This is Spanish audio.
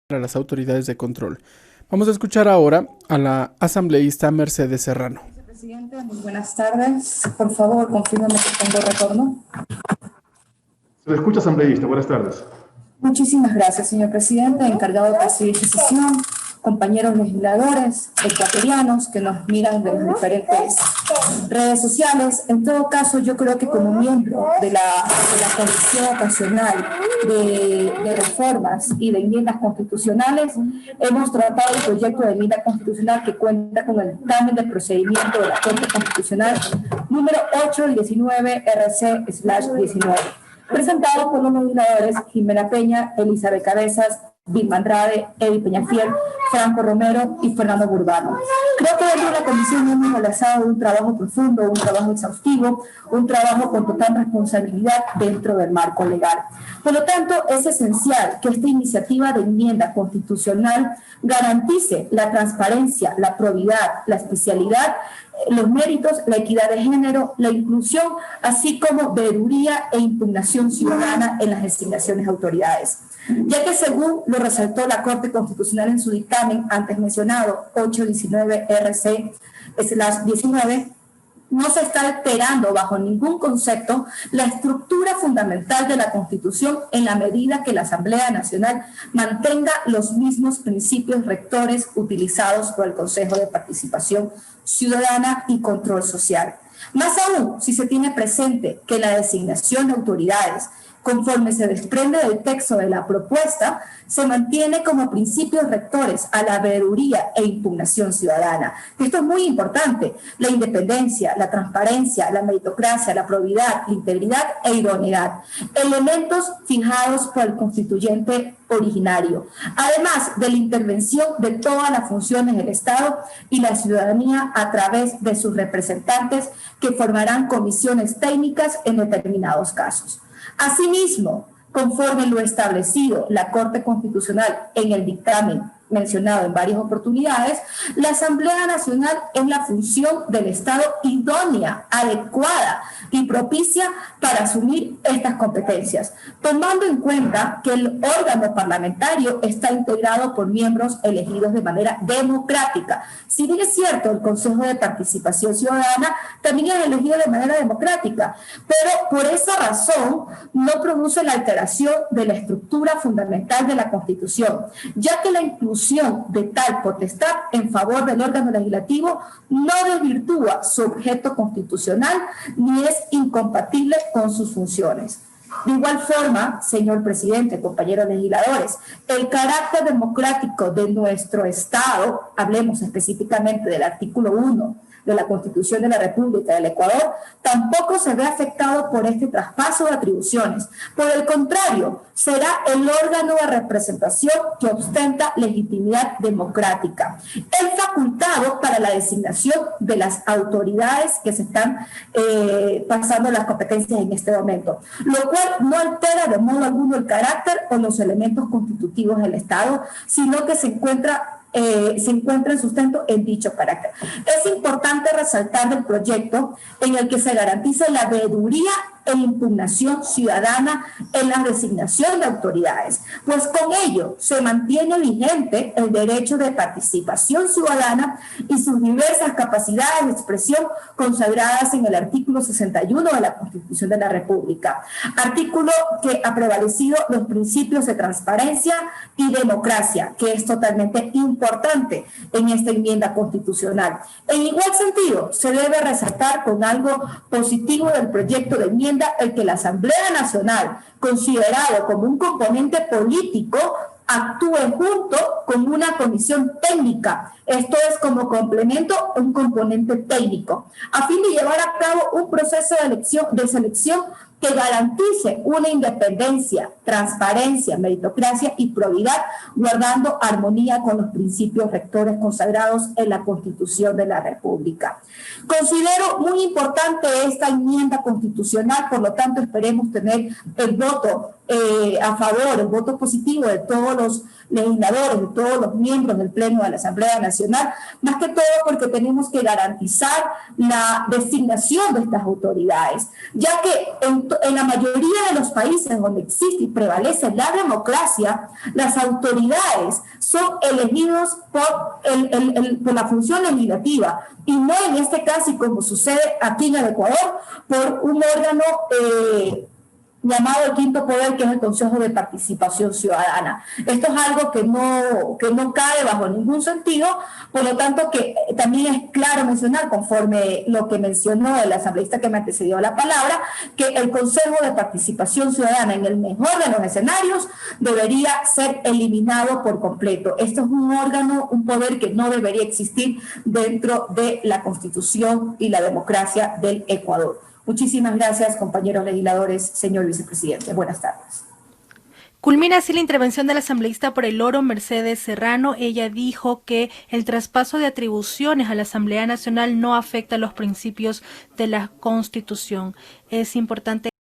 Para las autoridades de control. Vamos a escuchar ahora a la asambleísta Mercedes Serrano. Vicepresidente, muy buenas tardes. Por favor, confírmame que tengo retorno. Se le escucha, asambleísta. Buenas tardes. Muchísimas gracias, señor presidente, encargado de presidir esta sesión, compañeros legisladores, ecuatorianos que nos miran de las diferentes redes sociales. En todo caso, yo creo que como miembro de la Comisión Ocasional de Reformas y de Enmiendas Constitucionales, hemos tratado el proyecto de enmienda constitucional que cuenta con el dictamen de procedimiento de la Corte Constitucional número 819 RC/19. Presentado por los legisladores Jimena Peña, Elizabeth Cabezas, Vilma Andrade, Eddie Peñafiel, Franco Romero y Fernando Burbano. Creo que dentro de la comisión hemos realizado un trabajo profundo, un trabajo exhaustivo, un trabajo con total responsabilidad dentro del marco legal. Por lo tanto, es esencial que esta iniciativa de enmienda constitucional garantice la transparencia, la probidad, la especialidad, los méritos, la equidad de género, la inclusión, así como veeduría e impugnación ciudadana en las designaciones de autoridades. Ya que según lo resaltó la Corte Constitucional en su dictamen antes mencionado, 819 RC/19, no se está alterando bajo ningún concepto la estructura fundamental de la Constitución en la medida que la Asamblea Nacional mantenga los mismos principios rectores utilizados por el Consejo de Participación Ciudadana y Control Social. Más aún, si se tiene presente que la designación de autoridades, conforme se desprende del texto de la propuesta, se mantiene como principios rectores a la veeduría e impugnación ciudadana. Esto es muy importante: la independencia, la transparencia, la meritocracia, la probidad, la integridad e idoneidad, elementos fijados por el constituyente originario, además de la intervención de todas las funciones del Estado y la ciudadanía a través de sus representantes que formarán comisiones técnicas en determinados casos. Asimismo, conforme lo establecido la Corte Constitucional en el dictamen mencionado en varias oportunidades, la Asamblea Nacional es la función del Estado idónea, adecuada y propicia para asumir estas competencias, tomando en cuenta que el órgano parlamentario está integrado por miembros elegidos de manera democrática. Si bien es cierto, el Consejo de Participación Ciudadana también es elegido de manera democrática, pero por esa razón no produce la alteración de la estructura fundamental de la Constitución, ya que la inclusión de tal potestad en favor del órgano legislativo no desvirtúa su objeto constitucional ni es incompatible con sus funciones. De igual forma, señor presidente, compañeros legisladores, el carácter democrático de nuestro Estado, hablemos específicamente del artículo 1 de la Constitución de la República del Ecuador, tampoco se ve afectado por este traspaso de atribuciones. Por el contrario, será el órgano de representación que ostenta legitimidad democrática, el facultado para la designación de las autoridades que se están pasando las competencias en este momento, lo cual no altera de modo alguno el carácter o los elementos constitutivos del Estado, sino que se encuentra en sustento en dicho carácter. Es importante resaltar del proyecto en el que se garantiza la veeduría e impugnación ciudadana en la designación de autoridades, pues con ello se mantiene vigente el derecho de participación ciudadana y sus diversas capacidades de expresión consagradas en el artículo 61 de la Constitución de la República, artículo que ha prevalecido los principios de transparencia y democracia, que es totalmente importante en esta enmienda constitucional. En igual sentido, se debe resaltar con algo positivo del proyecto de enmienda el que la Asamblea Nacional, considerado como un componente político, actúe junto con una comisión técnica, esto es como complemento, un componente técnico, a fin de llevar a cabo un proceso de selección que garantice una independencia, transparencia, meritocracia y probidad, guardando armonía con los principios rectores consagrados en la Constitución de la República. Considero muy importante esta enmienda constitucional, por lo tanto esperemos tener el voto a favor, el voto positivo de todos los legisladores, de todos los miembros del Pleno de la Asamblea Nacional, más que todo porque tenemos que garantizar la designación de estas autoridades, ya que en la mayoría de los países donde existe y prevalece la democracia, las autoridades son elegidos por la función legislativa y no en este caso, y como sucede aquí en el Ecuador, por un órgano llamado el quinto poder, que es el Consejo de Participación Ciudadana. Esto es algo que no cae bajo ningún sentido, por lo tanto que también es claro mencionar, conforme lo que mencionó el asambleísta que me antecedió la palabra, que el Consejo de Participación Ciudadana, en el mejor de los escenarios, debería ser eliminado por completo. Esto es un órgano, un poder que no debería existir dentro de la Constitución y la democracia del Ecuador. Muchísimas gracias, compañeros legisladores, señor vicepresidente. Buenas tardes. Culmina así la intervención del asambleísta por el Oro, Mercedes Serrano. Ella dijo que el traspaso de atribuciones a la Asamblea Nacional no afecta los principios de la Constitución. Es importante